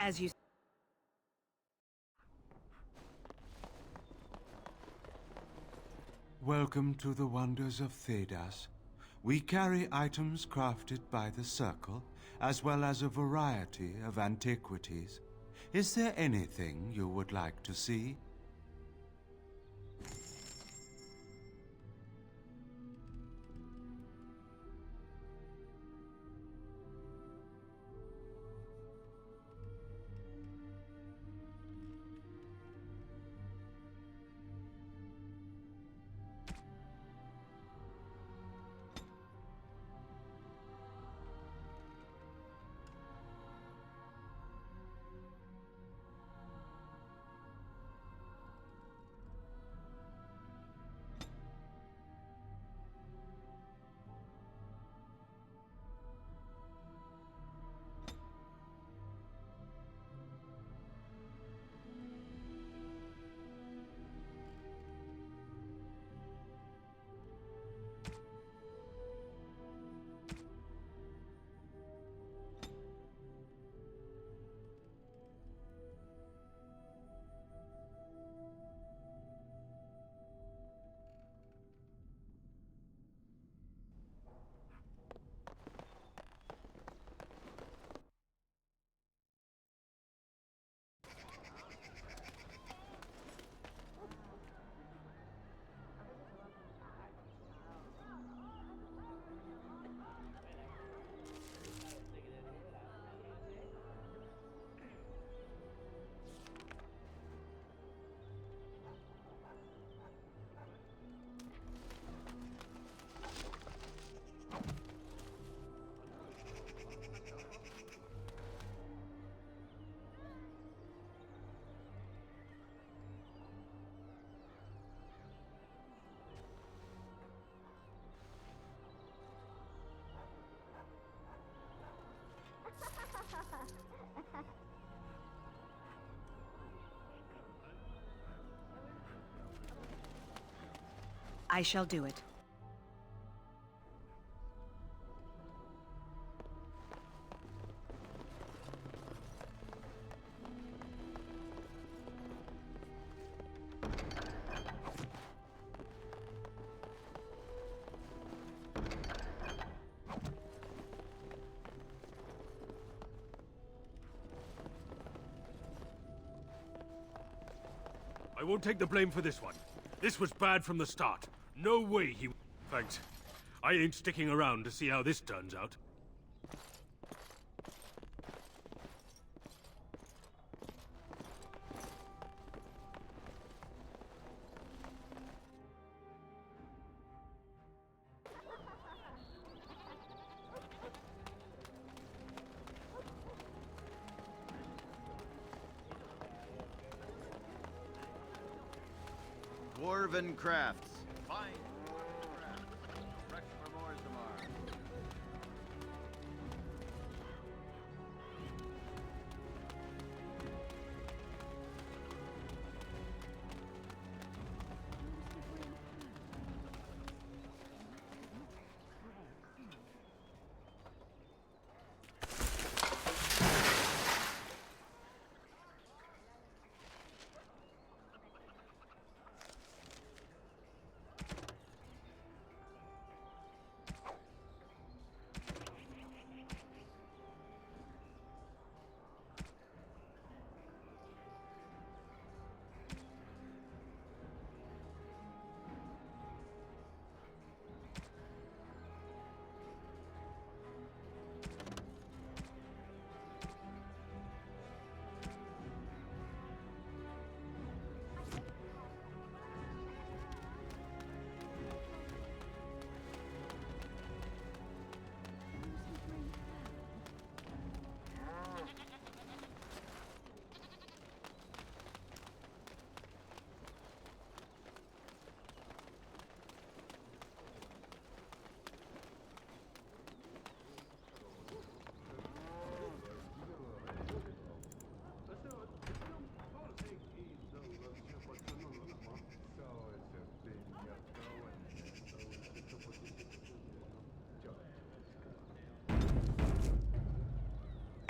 As you... Welcome to the wonders of Thedas. We carry items crafted by the Circle, as well as a variety of antiquities. Is there anything you would like to see? I shall do it. I won't take the blame for this one. This was bad from the start. No way he... Thanks. I ain't sticking around to see how this turns out. Dwarven crafts. Fine. Fresh for more tomorrow.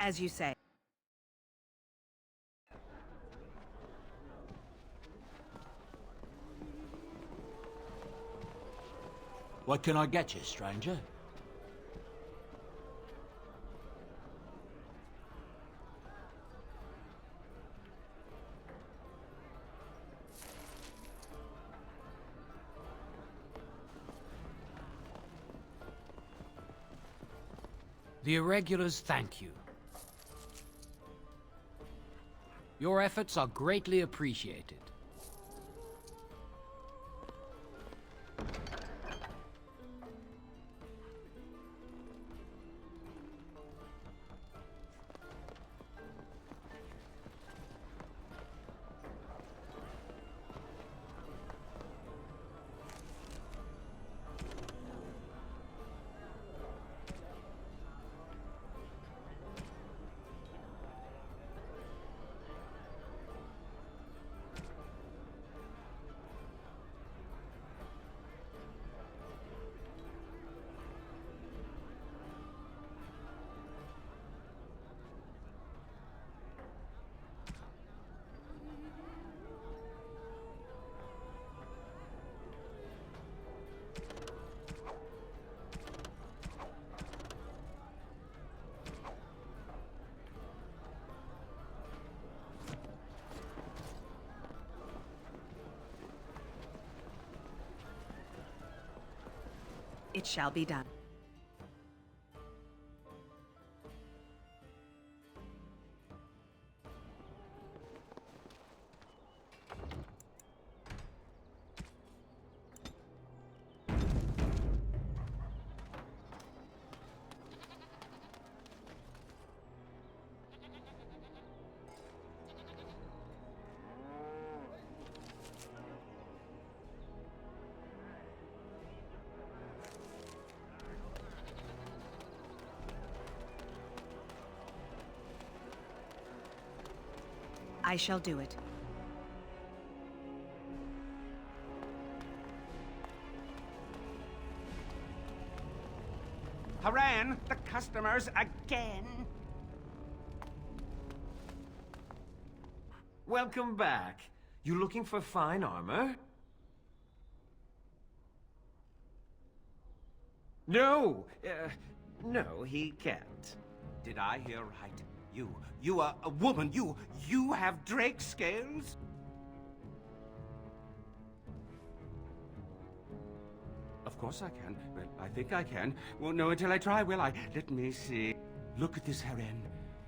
As you say. What can I get you, stranger? The Irregulars thank you. Your efforts are greatly appreciated. It shall be done. I shall do it. Haran, the customers again. Welcome back. You looking for fine armor? No, no, he can't. Did I hear right? You are a woman. You have Drake scales? Of course I can. Well, I think I can. Won't know until I try, will I? Let me see. Look at this, Haran.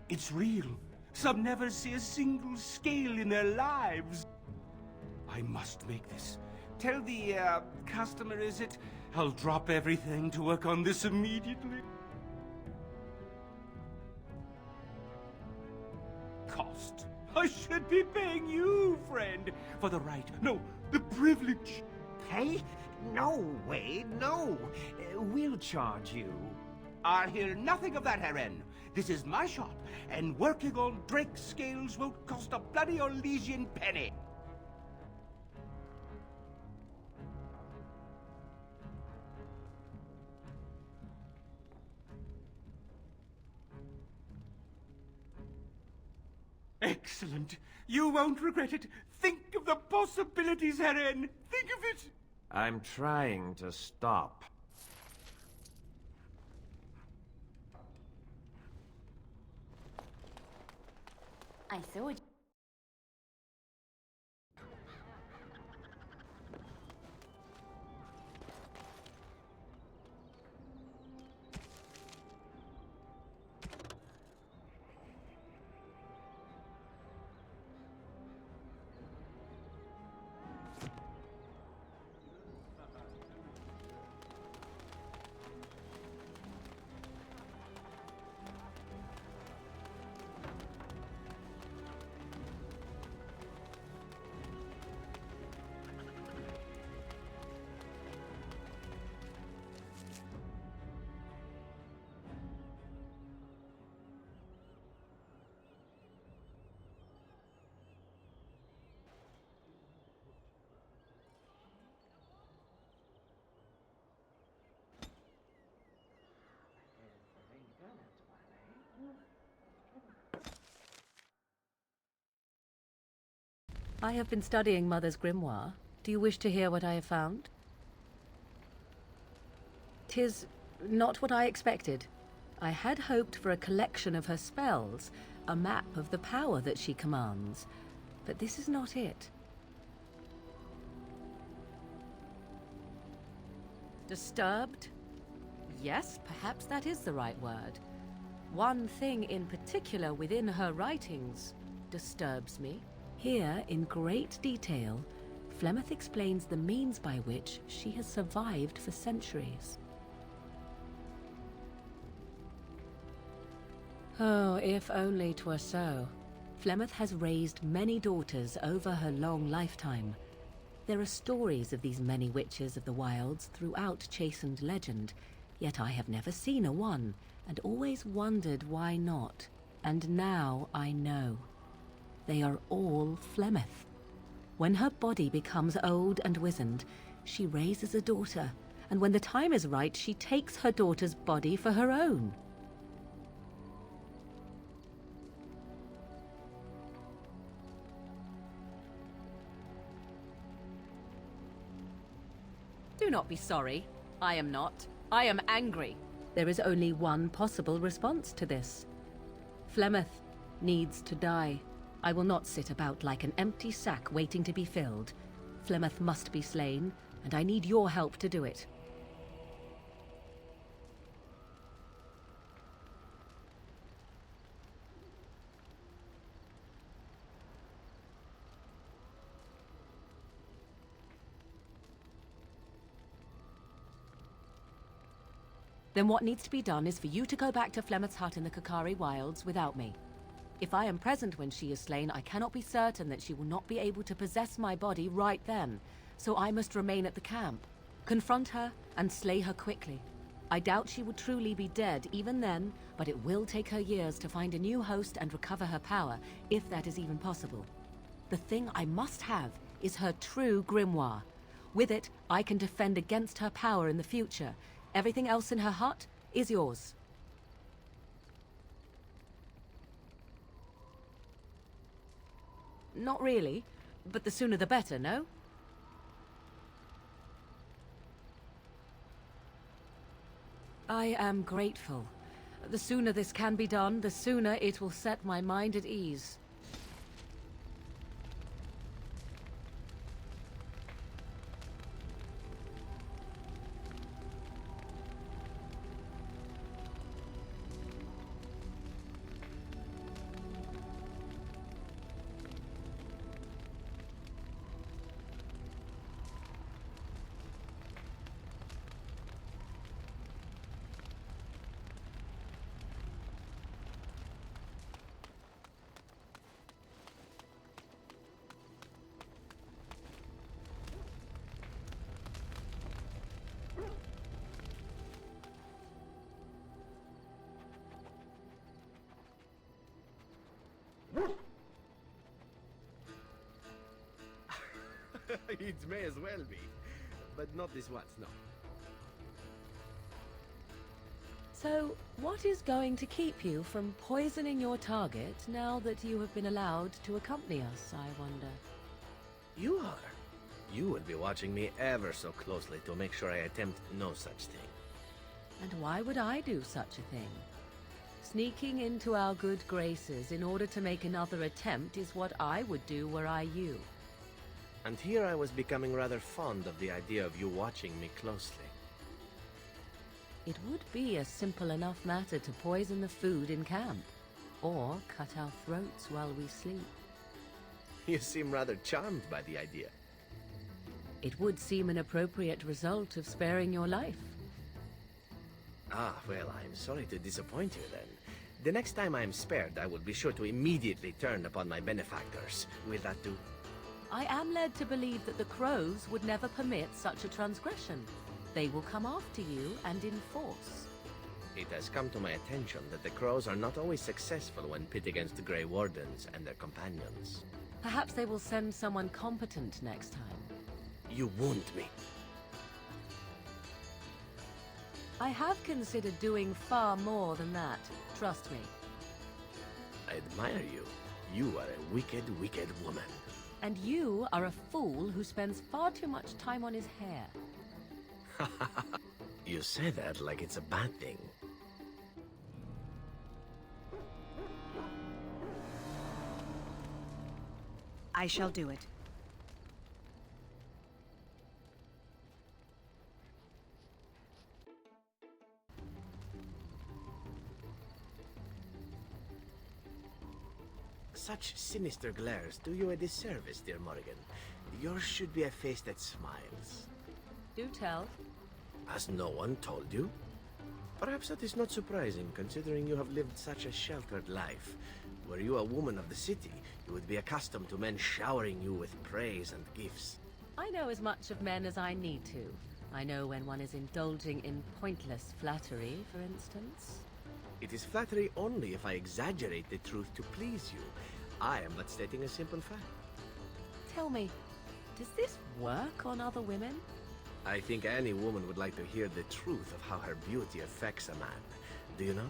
It's real. Some never see a single scale in their lives. I must make this. Tell the, customer, is it? I'll drop everything to work on this immediately. Cost. I should be paying you, friend, for the right, no, the privilege. Pay? No way, no. We'll charge you. I'll hear nothing of that, Haran. This is my shop, and working on Drake scales won't cost a bloody Orlesian penny. Excellent. You won't regret it. Think of the possibilities, Haran. Think of it. I'm trying to stop. I thought. I have been studying Mother's grimoire. Do you wish to hear what I have found? 'Tis not what I expected. I had hoped for a collection of her spells, a map of the power that she commands. But this is not it. Disturbed? Yes, perhaps that is the right word. One thing in particular within her writings disturbs me. Here, in great detail, Flemeth explains the means by which she has survived for centuries. Oh, if only 'twere so. Flemeth has raised many daughters over her long lifetime. There are stories of these many witches of the wilds throughout chastened legend, yet I have never seen a one, and always wondered why not. And now I know. They are all Flemeth. When her body becomes old and wizened, she raises a daughter, and when the time is right, she takes her daughter's body for her own. Do not be sorry. I am not. I am angry. There is only one possible response to this. Flemeth needs to die. I will not sit about like an empty sack waiting to be filled. Flemeth must be slain, and I need your help to do it. Then what needs to be done is for you to go back to Flemeth's hut in the Kakari Wilds without me. If I am present when she is slain, I cannot be certain that she will not be able to possess my body right then, so I must remain at the camp. Confront her and slay her quickly. I doubt she will truly be dead even then, but it will take her years to find a new host and recover her power, if that is even possible. The thing I must have is her true grimoire. With it, I can defend against her power in the future. Everything else in her hut is yours. Not really, but the sooner the better, no? I am grateful. The sooner this can be done, the sooner it will set my mind at ease. It may as well be, but not this once, no. So, what is going to keep you from poisoning your target now that you have been allowed to accompany us, I wonder? You are. You will be watching me ever so closely to make sure I attempt no such thing. And why would I do such a thing? Sneaking into our good graces in order to make another attempt is what I would do were I you. And here I was becoming rather fond of the idea of you watching me closely. It would be a simple enough matter to poison the food in camp, or cut our throats while we sleep. You seem rather charmed by the idea. It would seem an appropriate result of sparing your life. Ah, well, I'm sorry to disappoint you then. The next time I'm spared, I will be sure to immediately turn upon my benefactors. Will that do? I am led to believe that the crows would never permit such a transgression. They will come after you and in force. It has come to my attention that the crows are not always successful when pit against the Grey Wardens and their companions. Perhaps they will send someone competent next time. You wound me. I have considered doing far more than that. Trust me. I admire you. You are a wicked, wicked woman. And you are a fool who spends far too much time on his hair. You say that like it's a bad thing. I shall do it. Such sinister glares do you a disservice, dear Morrigan. Yours should be a face that smiles. Do tell. Has no one told you? Perhaps that is not surprising, considering you have lived such a sheltered life. Were you a woman of the city, you would be accustomed to men showering you with praise and gifts. I know as much of men as I need to. I know when one is indulging in pointless flattery, for instance. It is flattery only if I exaggerate the truth to please you. I am but stating a simple fact. Tell me, does this work on other women? I think any woman would like to hear the truth of how her beauty affects a man. Do you not?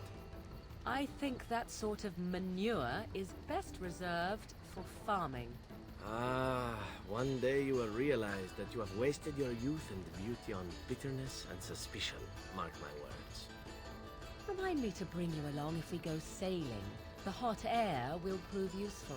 I think that sort of manure is best reserved for farming. Ah, one day you will realize that you have wasted your youth and beauty on bitterness and suspicion. Mark my words. Remind me to bring you along if we go sailing. The hot air will prove useful.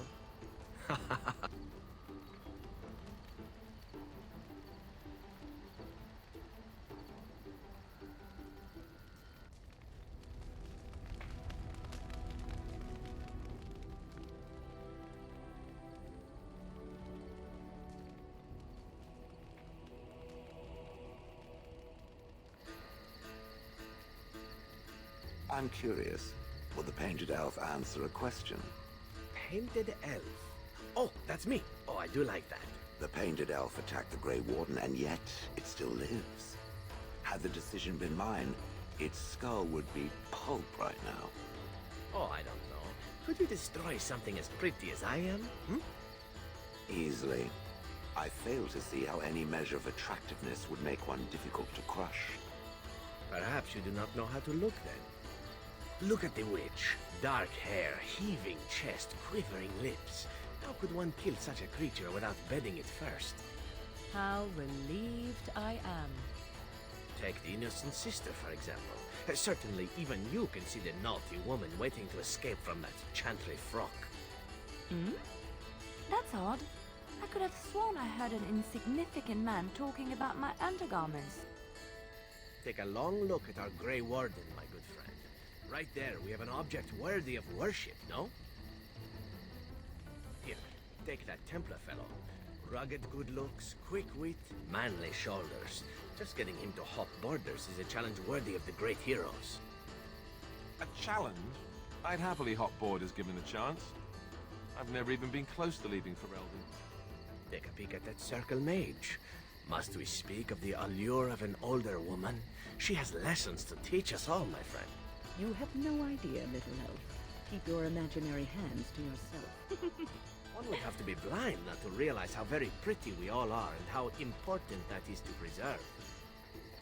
I'm curious. Will the Painted Elf answer a question? Painted elf. Oh, that's me. Oh, I do like that. The Painted Elf attacked the Grey Warden, and yet it still lives. Had the decision been mine, its skull would be pulp right now. Oh, I don't know. Could you destroy something as pretty as I am? Easily. I fail to see how any measure of attractiveness would make one difficult to crush. Perhaps you do not know how to look then. Look at the witch. Dark hair, heaving chest, quivering lips. How could one kill such a creature without bedding it first? How relieved I am. Take the innocent sister, for example. Certainly, even you can see the naughty woman waiting to escape from that chantry frock. That's odd. I could have sworn I heard an insignificant man talking about my undergarments. Take a long look at our Grey Warden, my good friend. Right there, we have an object worthy of worship, no? Here, take that Templar fellow. Rugged good looks, quick wit, manly shoulders. Just getting him to hop borders is a challenge worthy of the great heroes. A challenge? I'd happily hop borders given a chance. I've never even been close to leaving Ferelden. Take a peek at that Circle Mage. Must we speak of the allure of an older woman? She has lessons to teach us all, my friend. You have no idea, little elf. Keep your imaginary hands to yourself. One would have to be blind not to realize how very pretty we all are and how important that is to preserve.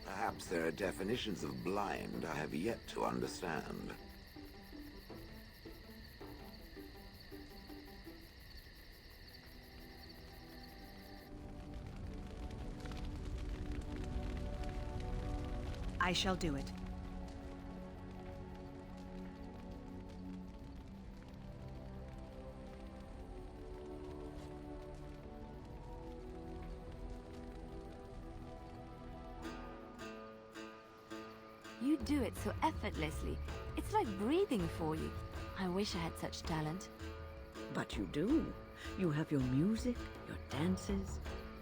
Perhaps there are definitions of blind I have yet to understand. I shall do it. You do it so effortlessly. It's like breathing for you. I wish I had such talent. But you do. You have your music, your dances.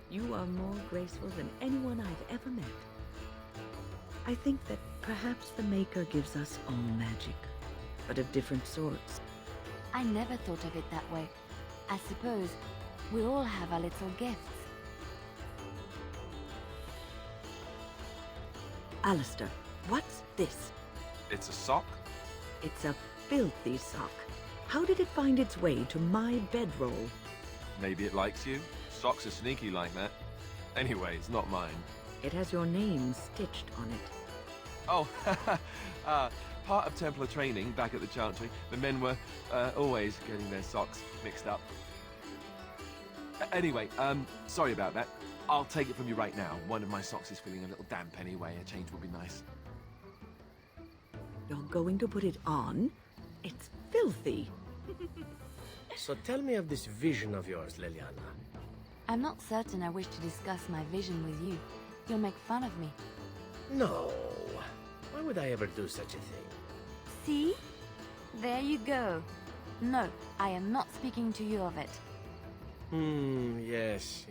You are more graceful than anyone I've ever met. I think that perhaps the Maker gives us all magic, but of different sorts. I never thought of it that way. I suppose we all have our little gifts. Alistair, what's this? It's a sock? It's a filthy sock. How did it find its way to my bedroll? Maybe it likes you. Socks are sneaky like that. Anyway, it's not mine. It has your name stitched on it. Oh, part of Templar training back at the Chantry, the men were always getting their socks mixed up. Anyway, sorry about that. I'll take it from you right now. One of my socks is feeling a little damp anyway. A change would be nice. You're going to put it on? It's filthy. So tell me of this vision of yours, Leliana. I'm not certain I wish to discuss my vision with you. You'll make fun of me. No. Why would I ever do such a thing? See? There you go. No, I am not speaking to you of it. Yes.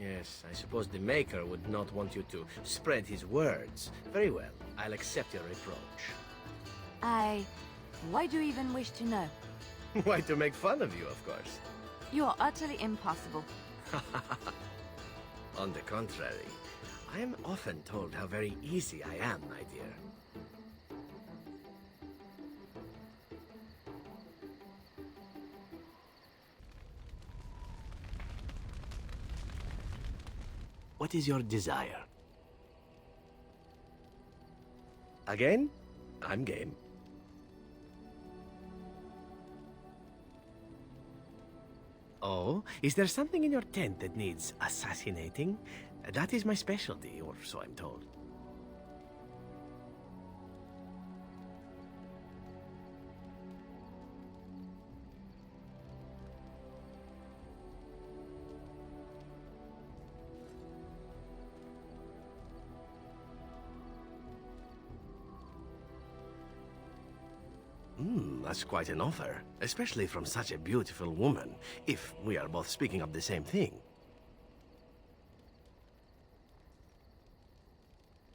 I suppose the Maker would not want you to spread his words. Very well, I'll accept your reproach. Why do you even wish to know? Why, to make fun of you, of course. You are utterly impossible. On the contrary, I am often told how very easy I am, my dear. What is your desire? Again? I'm game. Oh, is there something in your tent that needs assassinating? That is my specialty, or so I'm told. That's quite an offer, especially from such a beautiful woman, if we are both speaking of the same thing.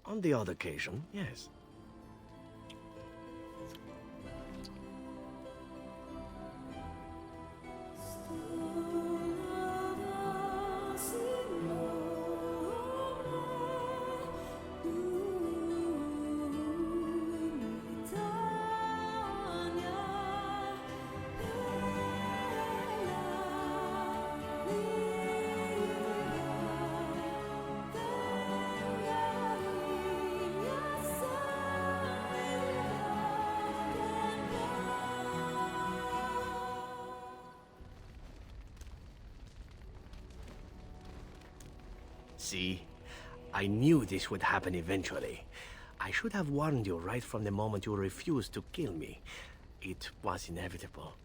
On the odd occasion, yes. See? I knew this would happen eventually. I should have warned you right from the moment you refused to kill me. It was inevitable.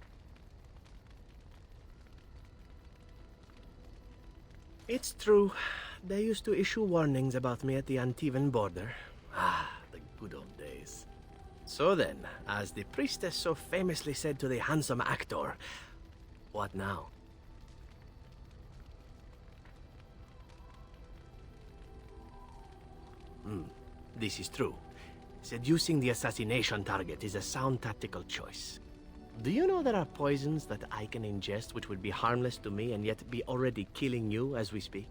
It's true. They used to issue warnings about me at the Antivan border. Ah, the good old days. So then, as the priestess so famously said to the handsome actor, what now? This is true. Seducing the assassination target is a sound tactical choice. Do you know there are poisons that I can ingest which would be harmless to me and yet be already killing you as we speak?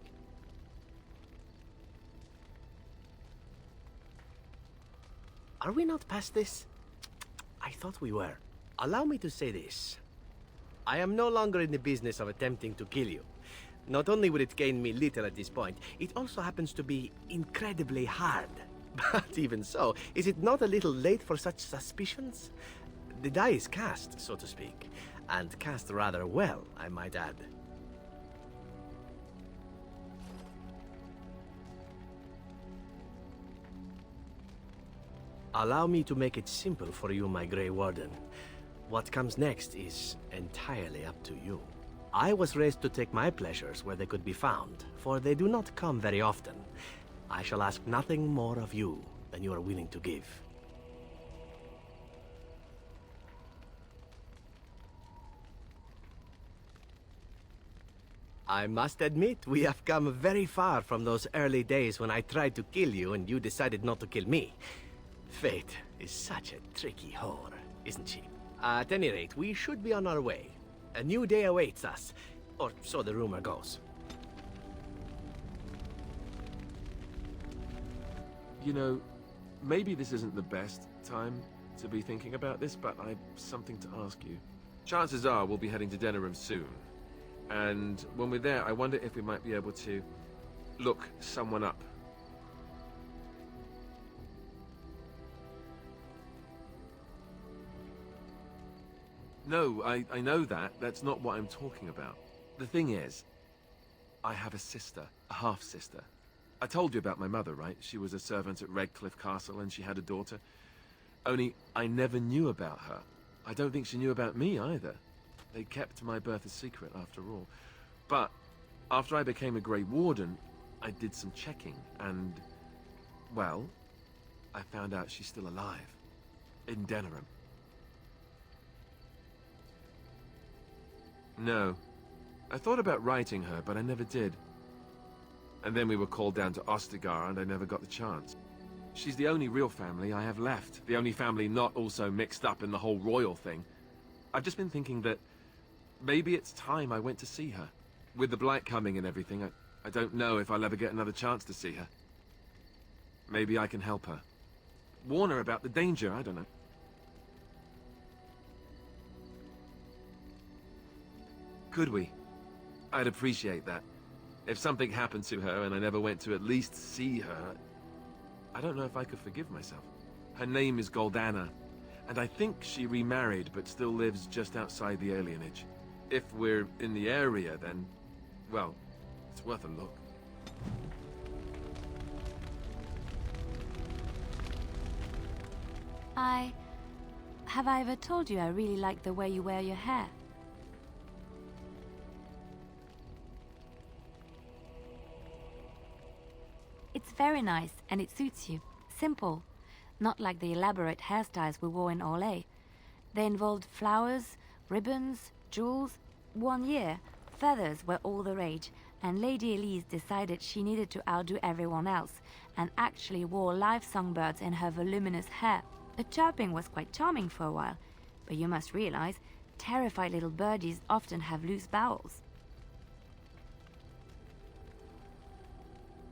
Are we not past this? I thought we were. Allow me to say this. I am no longer in the business of attempting to kill you. Not only would it gain me little at this point, it also happens to be incredibly hard. But even so, is it not a little late for such suspicions? The die is cast, so to speak, and cast rather well, I might add. Allow me to make it simple for you, my Grey Warden. What comes next is entirely up to you. I was raised to take my pleasures where they could be found, for they do not come very often. I shall ask nothing more of you than you are willing to give. I must admit, we have come very far from those early days when I tried to kill you and you decided not to kill me. Fate is such a tricky whore, isn't she? At any rate, we should be on our way. A new day awaits us, or so the rumor goes. You know, maybe this isn't the best time to be thinking about this, but I've something to ask you. Chances are we'll be heading to Denerim soon. And when we're there, I wonder if we might be able to look someone up. No, I know that. That's not what I'm talking about. The thing is, I have a sister, a half-sister. I told you about my mother, right? She was a servant at Redcliffe Castle and she had a daughter. Only I never knew about her. I don't think she knew about me either. They kept my birth a secret after all. But after I became a Grey Warden, I did some checking and, well, I found out she's still alive. In Denerim. No. I thought about writing her, but I never did. And then we were called down to Ostagar, and I never got the chance. She's the only real family I have left. The only family not also mixed up in the whole royal thing. I've just been thinking that maybe it's time I went to see her. With the Blight coming and everything, I don't know if I'll ever get another chance to see her. Maybe I can help her. Warn her about the danger, I don't know. Could we? I'd appreciate that. If something happened to her and I never went to at least see her, I don't know if I could forgive myself. Her name is Goldana, and I think she remarried but still lives just outside the alienage. If we're in the area, then, well, it's worth a look. Have I ever told you I really like the way you wear your hair? It's very nice, and it suits you. Simple. Not like the elaborate hairstyles we wore in Orlais. They involved flowers, ribbons, jewels. 1 year, feathers were all the rage, and Lady Elise decided she needed to outdo everyone else, and actually wore live songbirds in her voluminous hair. The chirping was quite charming for a while, but you must realize, terrified little birdies often have loose bowels.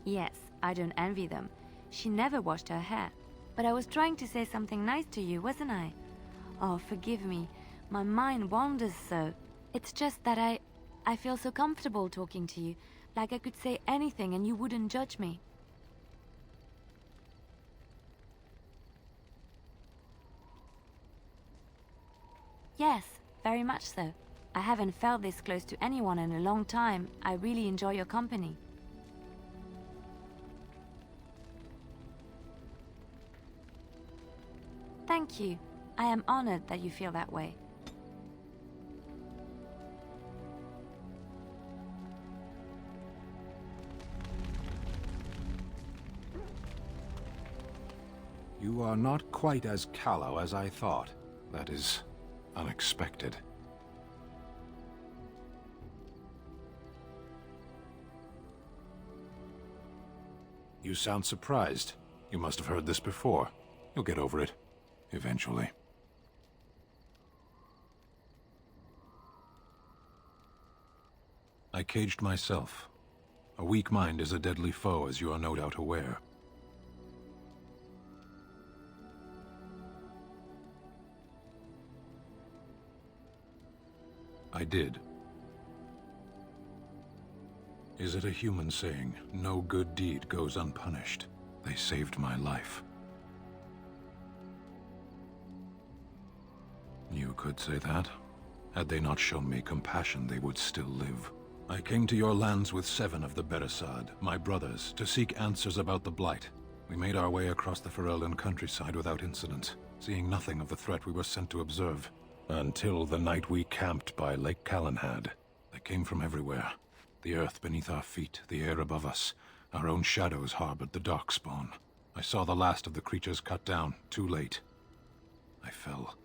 Yes, I don't envy them. She never washed her hair. But I was trying to say something nice to you, wasn't I? Oh, forgive me. My mind wanders so. It's just that I feel so comfortable talking to you, like I could say anything and you wouldn't judge me. Yes, very much so. I haven't felt this close to anyone in a long time. I really enjoy your company. Thank you. I am honored that you feel that way. You are not quite as callow as I thought. That is unexpected. You sound surprised. You must have heard this before. You'll get over it. Eventually. I caged myself. A weak mind is a deadly foe, as you are no doubt aware. I did. Is it a human saying, no good deed goes unpunished? They saved my life. You could say that. Had they not shown me compassion, they would still live. I came to your lands with 7 of the Beresad, my brothers, to seek answers about the Blight. We made our way across the Ferelden countryside without incident, seeing nothing of the threat we were sent to observe. Until the night we camped by Lake Calenhad. They came from everywhere. The earth beneath our feet, the air above us. Our own shadows harbored the Darkspawn. I saw the last of the creatures cut down, too late. I fell.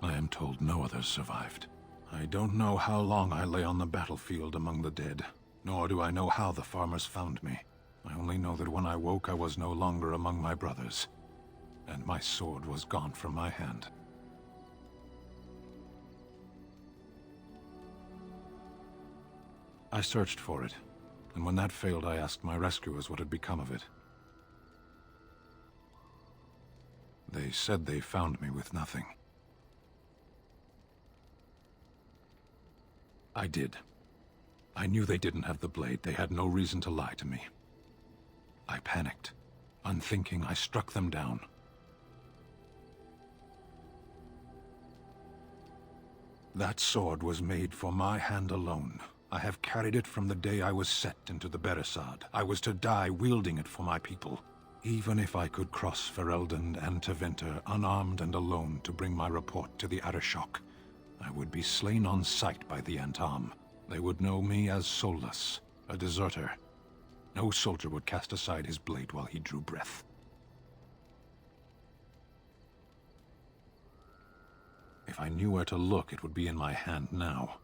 I am told no others survived. I don't know how long I lay on the battlefield among the dead, nor do I know how the farmers found me. I only know that when I woke, I was no longer among my brothers, and my sword was gone from my hand. I searched for it, and when that failed, I asked my rescuers what had become of it. They said they found me with nothing. I did. I knew they didn't have the blade. They had no reason to lie to me. I panicked. Unthinking, I struck them down. That sword was made for my hand alone. I have carried it from the day I was set into the Beresad. I was to die wielding it for my people. Even if I could cross Ferelden and Tevinter unarmed and alone to bring my report to the Arishok, I would be slain on sight by the Antam. They would know me as soulless, a deserter. No soldier would cast aside his blade while he drew breath. If I knew where to look, it would be in my hand now.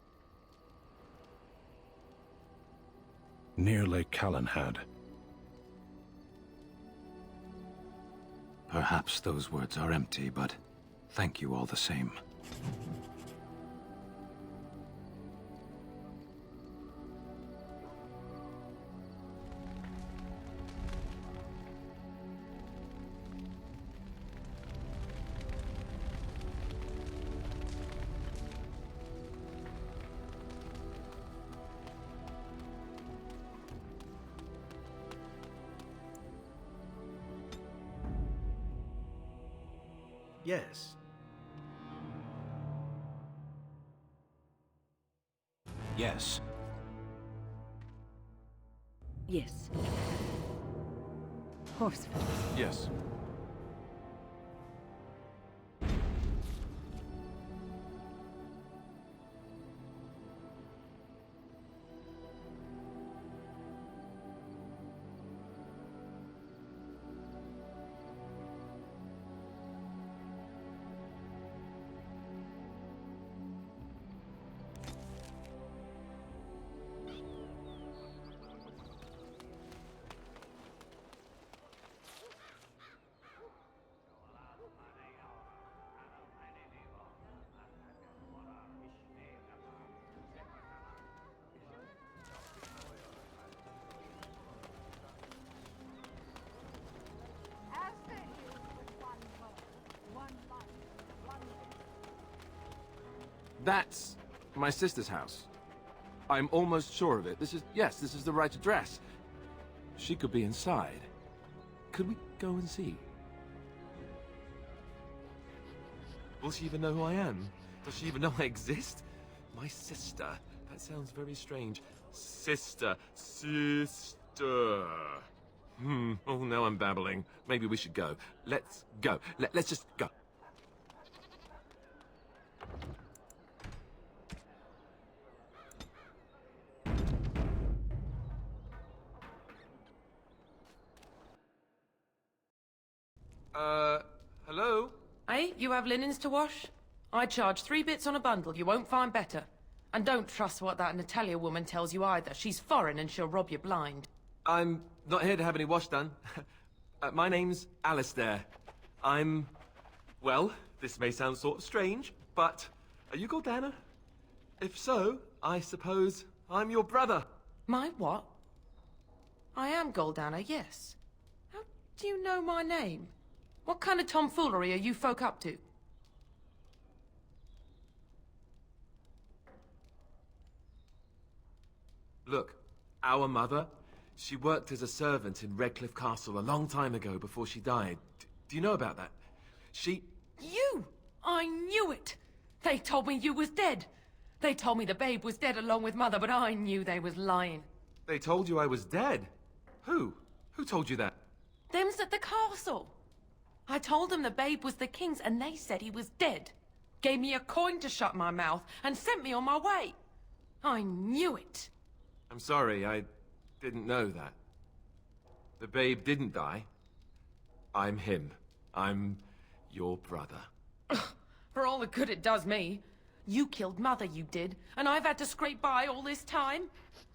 Near Lake Calenhad. Perhaps those words are empty, but thank you all the same. Yes. Yes. Yes. Horseford. Yes. That's my sister's house. I'm almost sure of it. This is the right address. She could be inside. Could we go and see? Will she even know who I am? Does she even know I exist? My sister. That sounds very strange. Sister. Sister. Oh, now I'm babbling. Maybe we should go. Let's go. Let's just go. Hello? Hey, you have linens to wash? I charge 3 bits on a bundle. You won't find better. And don't trust what that Natalia woman tells you either. She's foreign and she'll rob you blind. I'm not here to have any wash done. My name's Alistair. Well, this may sound sort of strange, but are you Gordana? If so, I suppose I'm your brother. My what? I am Goldana, yes. How do you know my name? What kind of tomfoolery are you folk up to? Look, our mother, she worked as a servant in Redcliffe Castle a long time ago before she died. Do you know about that? You! I knew it! They told me you was dead. They told me the babe was dead along with mother, but I knew they was lying. They told you I was dead? Who? Who told you that? Them's at the castle. I told them the babe was the king's and they said he was dead. Gave me a coin to shut my mouth and sent me on my way. I knew it. I'm sorry, I didn't know that. The babe didn't die. I'm him. I'm your brother. For all the good it does me. You killed mother, you did, and I've had to scrape by all this time.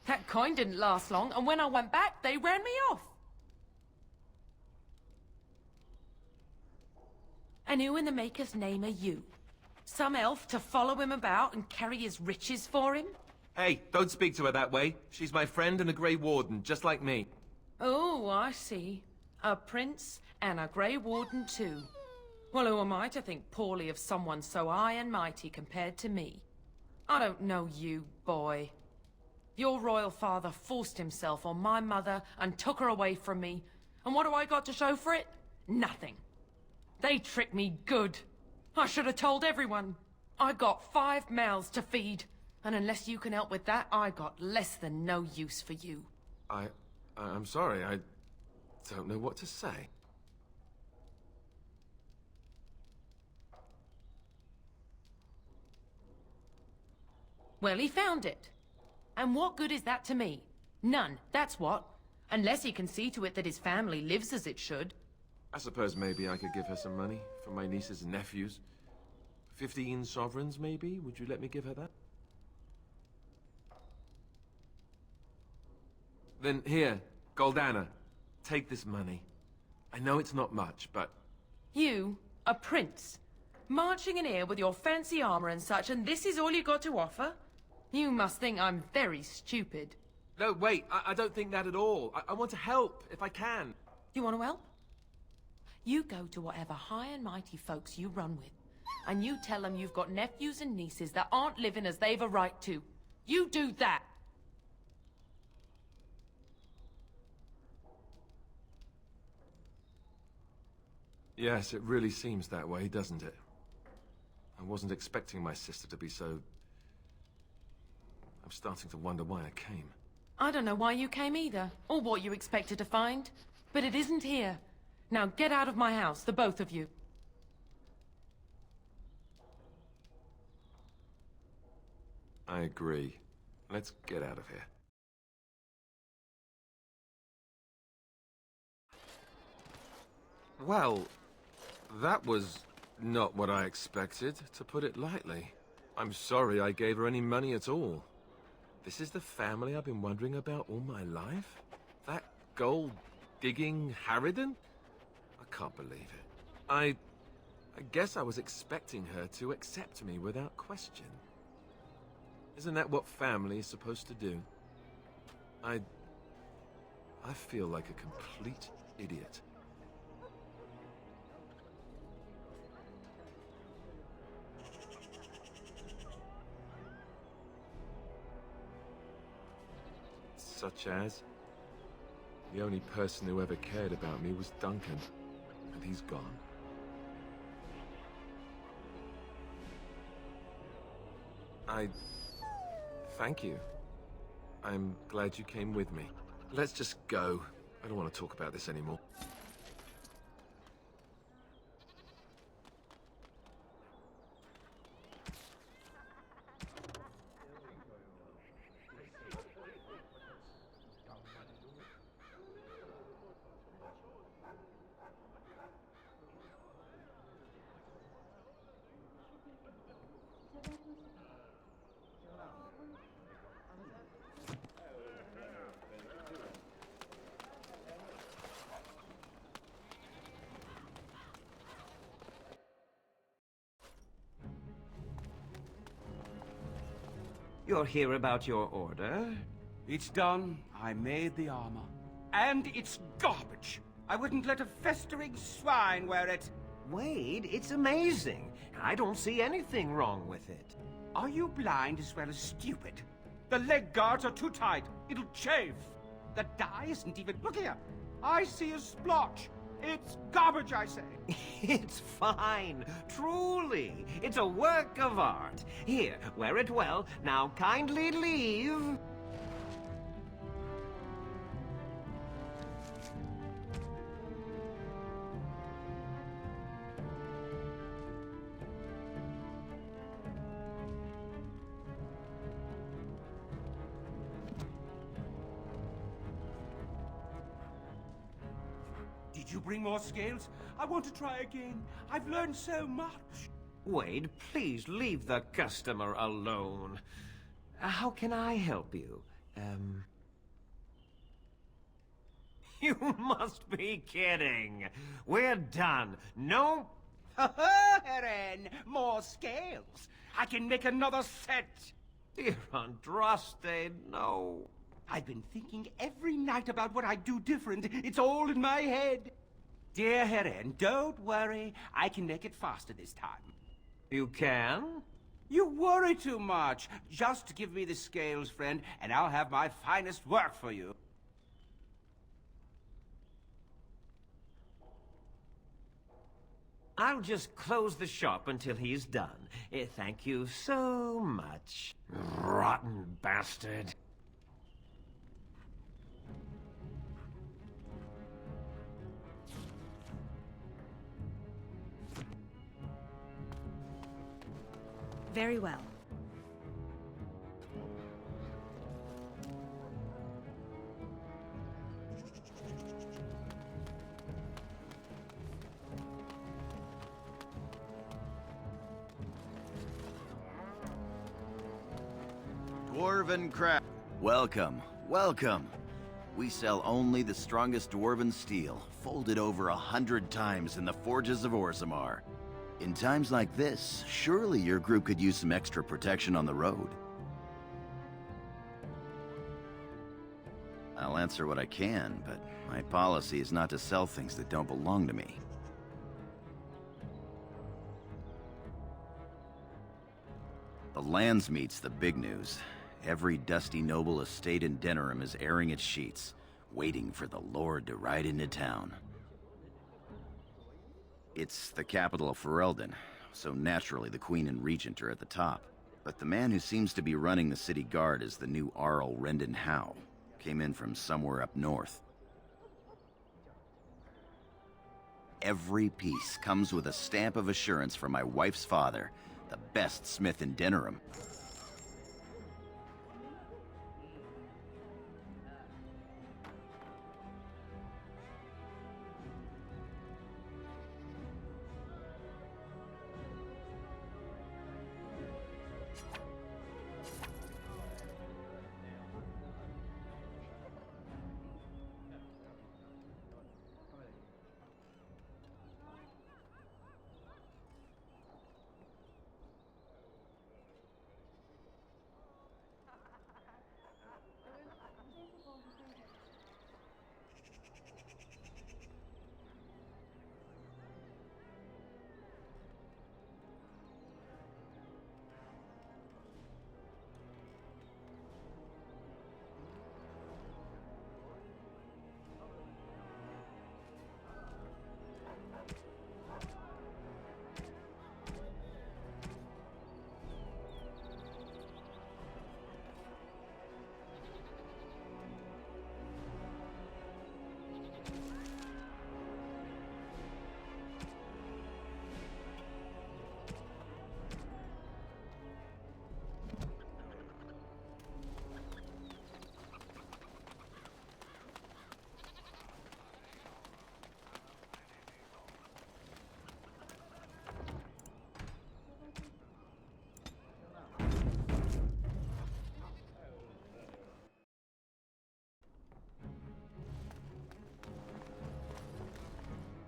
That coin didn't last long, and when I went back, they ran me off. And who in the Maker's name are you? Some elf to follow him about and carry his riches for him? Hey, don't speak to her that way. She's my friend and a Grey Warden, just like me. Oh, I see. A prince and a Grey Warden too. Well, who am I to think poorly of someone so high and mighty compared to me? I don't know you, boy. Your royal father forced himself on my mother and took her away from me. And what do I got to show for it? Nothing. They tricked me good. I should have told everyone. I got 5 mouths to feed. And unless you can help with that, I got less than no use for you. I'm sorry, I don't know what to say. Well, he found it. And what good is that to me? None, that's what. Unless he can see to it that his family lives as it should. I suppose maybe I could give her some money for my nieces and nephews. 15 sovereigns, maybe? Would you let me give her that? Then here, Goldana, take this money. I know it's not much, but... You, a prince, marching in here with your fancy armor and such, and this is all you got to offer? You must think I'm very stupid. No, wait, I don't think that at all. I want to help, if I can. You want to help? You go to whatever high and mighty folks you run with, and you tell them you've got nephews and nieces that aren't living as they've a right to. You do that! Yes, it really seems that way, doesn't it? I wasn't expecting my sister to be so... I'm starting to wonder why I came. I don't know why you came either, or what you expected to find. But it isn't here. Now get out of my house, the both of you. I agree. Let's get out of here. Well, that was not what I expected, to put it lightly. I'm sorry I gave her any money at all. This is the family I've been wondering about all my life? That gold-digging harridan? I can't believe it. I guess I was expecting her to accept me without question. Isn't that what family is supposed to do? I feel like a complete idiot. Such as? The only person who ever cared about me was Duncan, and he's gone. Thank you. I'm glad you came with me. Let's just go. I don't want to talk about this anymore. You're here about your order? It's done. I made the armor. And it's garbage. I wouldn't let a festering swine wear it. Wade, it's amazing. I don't see anything wrong with it. Are you blind as well as stupid? The leg guards are too tight. It'll chafe. The dye isn't even... Look here. I see a splotch. It's garbage, I say. It's fine. Truly. It's a work of art. Here, wear it well. Now kindly leave. Did you bring more scales? I want to try again. I've learned so much. Wade, please leave the customer alone. How can I help you? You must be kidding. We're done. No... Heren, more scales. I can make another set. Dear Andraste, no. I've been thinking every night about what I'd do different. It's all in my head. Dear Heren, don't worry. I can make it faster this time. You can? You worry too much. Just give me the scales, friend, and I'll have my finest work for you. I'll just close the shop until he's done. Thank you so much. Rotten bastard. Very well. Dwarven craft. Welcome, welcome. We sell only the strongest dwarven steel, folded over 100 times in the forges of Orzammar. In times like this, surely your group could use some extra protection on the road. I'll answer what I can, but my policy is not to sell things that don't belong to me. The Landsmeet's the big news. Every dusty noble estate in Denerim is airing its sheets, waiting for the Lord to ride into town. It's the capital of Ferelden, so naturally the Queen and Regent are at the top. But the man who seems to be running the city guard is the new Arl Rendon Howe. Came in from somewhere up north. Every piece comes with a stamp of assurance from my wife's father, the best smith in Denerim.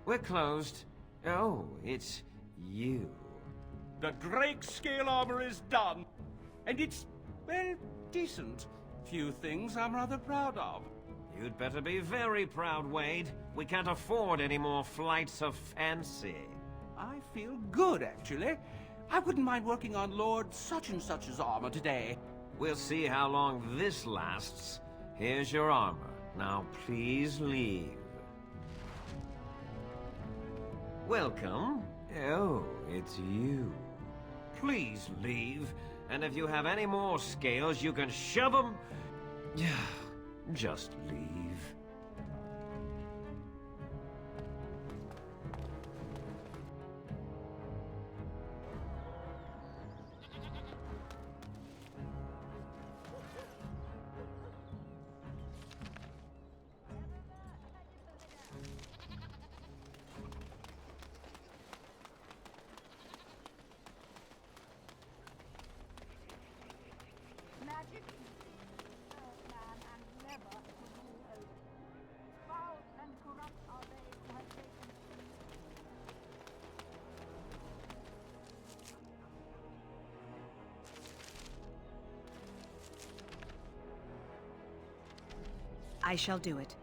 We're closed. Oh, it's you. The Drake scale armor is done. And it's, well, decent. Few things I'm rather proud of. You'd better be very proud, Wade. We can't afford any more flights of fancy. I feel good, actually. I wouldn't mind working on Lord such-and-such's armor today. We'll see how long this lasts. Here's your armor. Now please leave. Welcome. Oh, it's you. Please leave. And if you have any more scales, you can shove them. Just leave. I shall do it.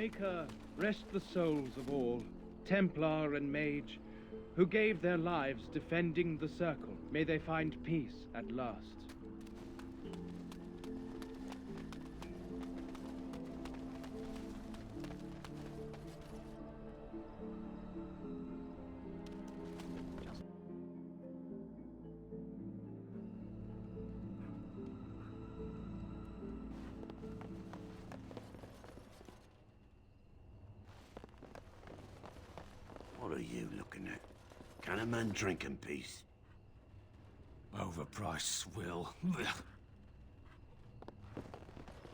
Maker, rest the souls of all, Templar and Mage, who gave their lives defending the Circle. May they find peace at last. What are you looking at? Can a man drink in peace? Overpriced swill.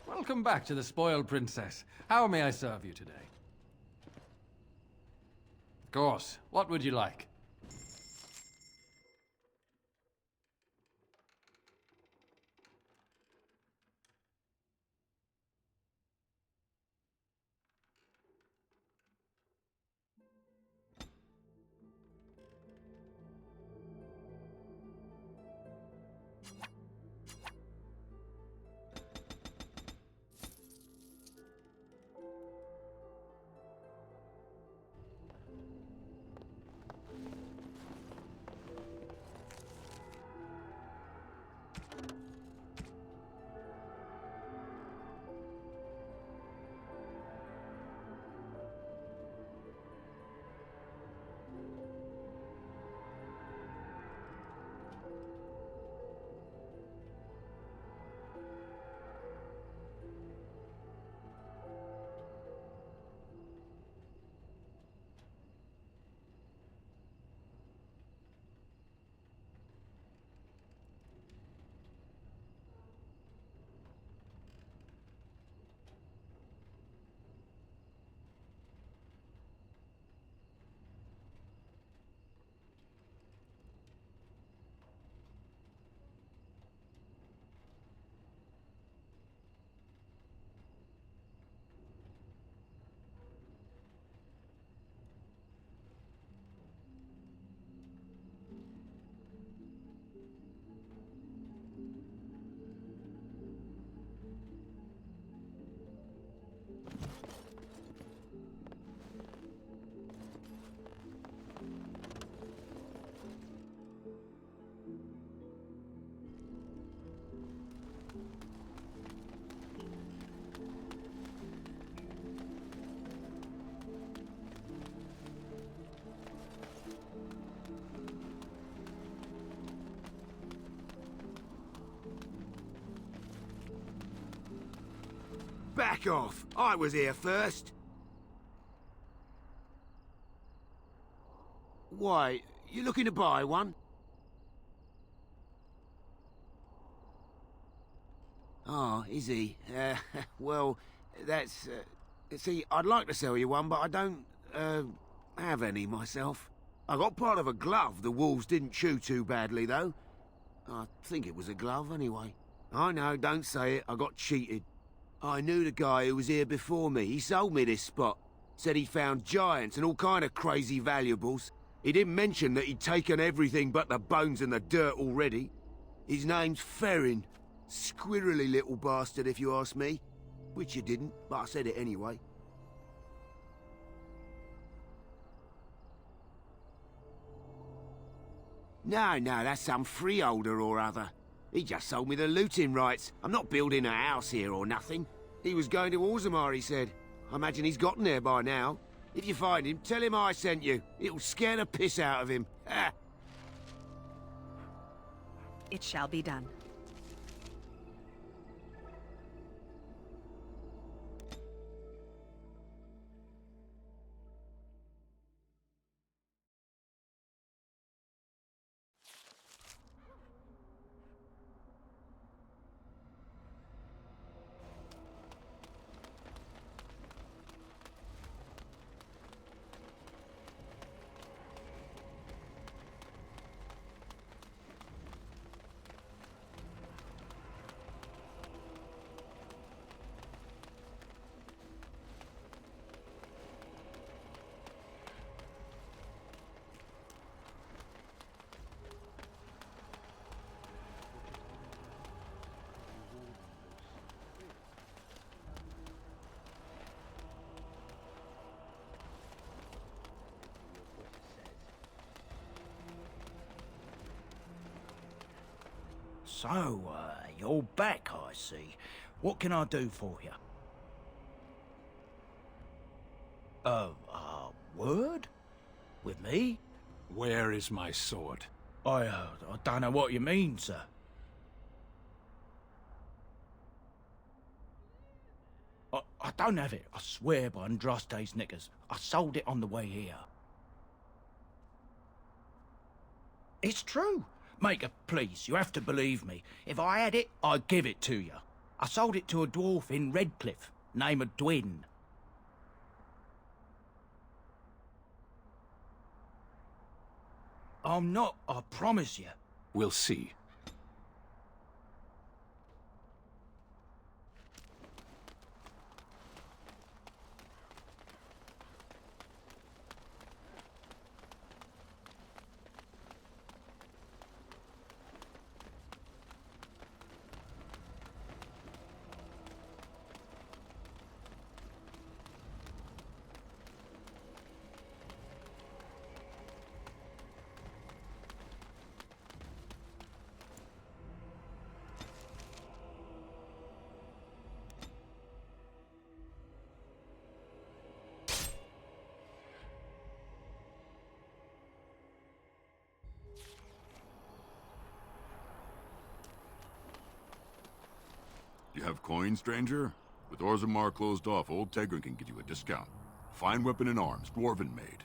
Welcome back to the Spoiled Princess. How may I serve you today? Of course. What would you like? Back off! I was here first! Why, you looking to buy one? Oh, is he? Well, that's... see, I'd like to sell you one, but I don't, have any myself. I got part of a glove the wolves didn't chew too badly, though. I think it was a glove, anyway. I know, don't say it, I got cheated. I knew the guy who was here before me. He sold me this spot. Said he found giants and all kind of crazy valuables. He didn't mention that he'd taken everything but the bones and the dirt already. His name's Ferrin. Squirrely little bastard, if you ask me. Which you didn't, but I said it anyway. No, that's some freeholder or other. He just sold me the looting rights. I'm not building a house here or nothing. He was going to Orzammar, he said. I imagine he's gotten there by now. If you find him, tell him I sent you. It'll scare the piss out of him. Ha! It shall be done. So, you're back, I see. What can I do for you? Word? With me? Where is my sword? I don't know what you mean, sir. I don't have it, I swear by Andraste's knickers. I sold it on the way here. It's true. Maker, please, you have to believe me. If I had it, I'd give it to you. I sold it to a dwarf in Redcliffe, name of Dwin. I'm not, I promise you. We'll see. You have coin, stranger? With Orzammar closed off, old Tegrin can give you a discount. Fine weapon and arms, dwarven made.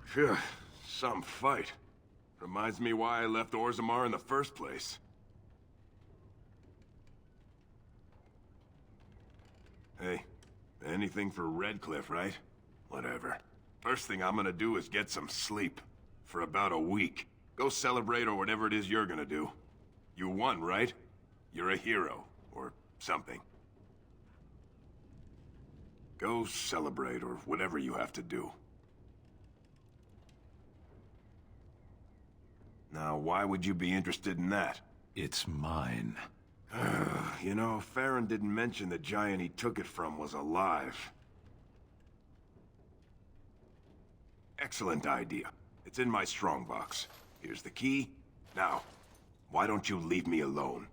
Phew, some fight. Reminds me why I left Orzammar in the first place. Hey, anything for Redcliffe, right? Whatever. First thing I'm gonna do is get some sleep. For about a week. Go celebrate or whatever it is you're gonna do. You won, right? You're a hero. Or something. Go celebrate or whatever you have to do. Now, why would you be interested in that? It's mine. You know, Farron didn't mention the giant he took it from was alive. Excellent idea. It's in my strongbox. Here's the key. Now, why don't you leave me alone?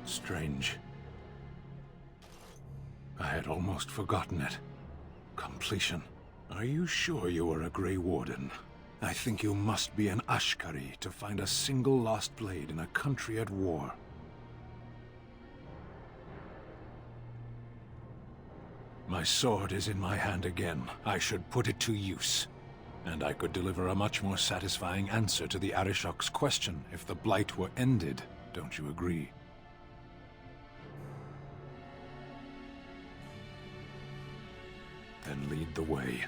Strange. I had almost forgotten it. Completion. Are you sure you are a Grey Warden? I think you must be an Ashkari to find a single lost blade in a country at war. My sword is in my hand again. I should put it to use. And I could deliver a much more satisfying answer to the Arishok's question if the Blight were ended. Don't you agree? Then lead the way.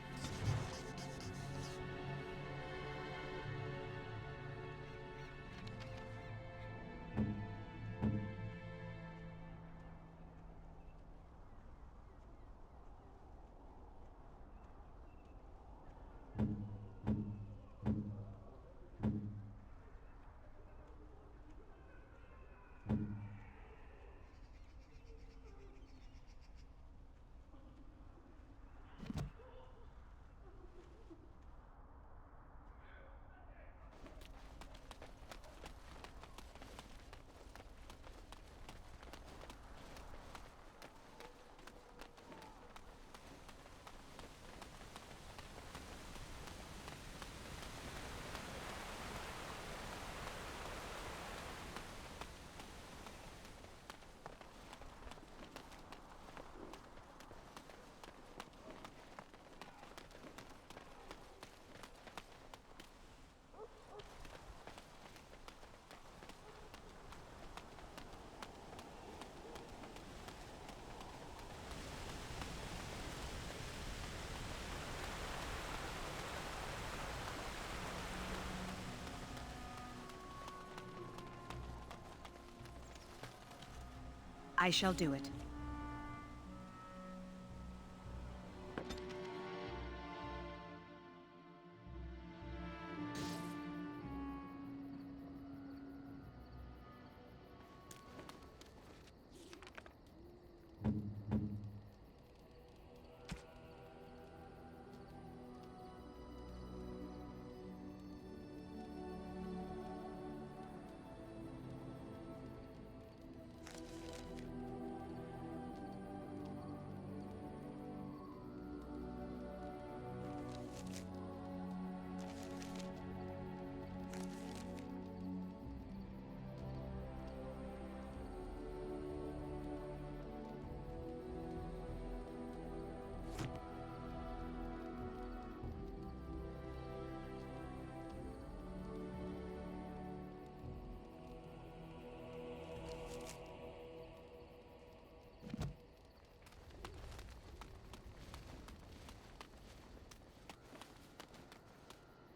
I shall do it.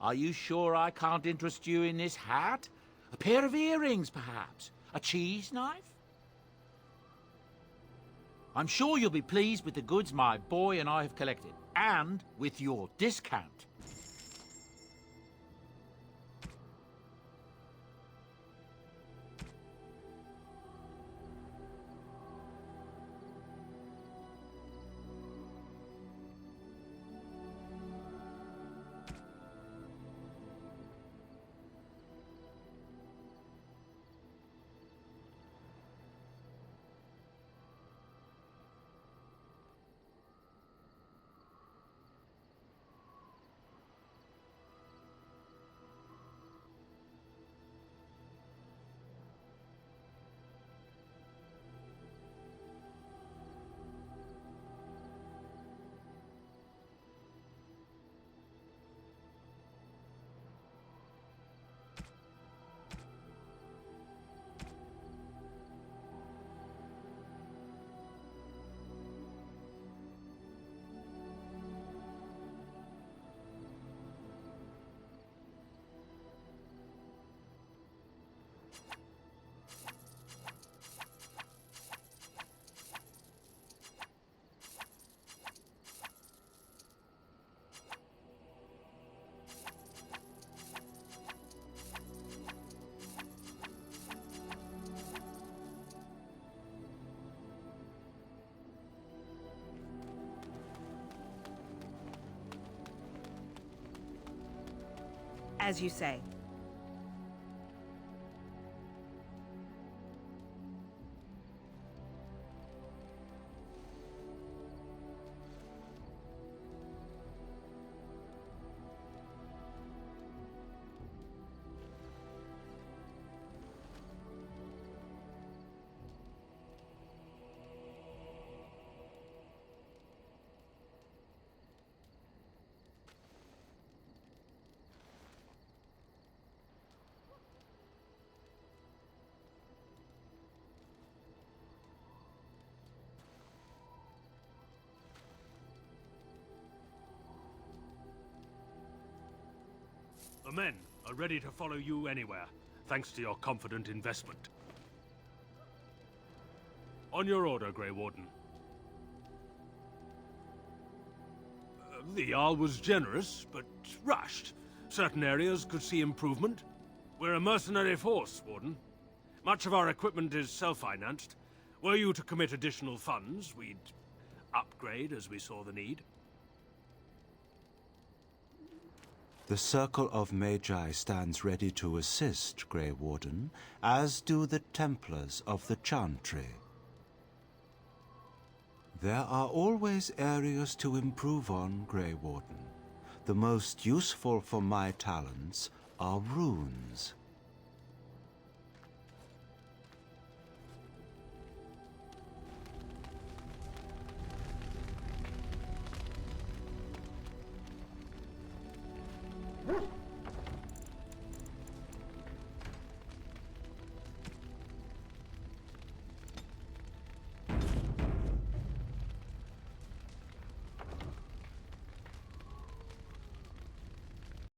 Are you sure I can't interest you in this hat? A pair of earrings, perhaps? A cheese knife? I'm sure you'll be pleased with the goods my boy and I have collected, and with your discount. As you say. The men are ready to follow you anywhere, thanks to your confident investment. On your order, Grey Warden. The Jarl was generous, but rushed. Certain areas could see improvement. We're a mercenary force, Warden. Much of our equipment is self-financed. Were you to commit additional funds, we'd upgrade as we saw the need. The Circle of Magi stands ready to assist, Grey Warden, as do the Templars of the Chantry. There are always areas to improve on, Grey Warden. The most useful for my talents are runes.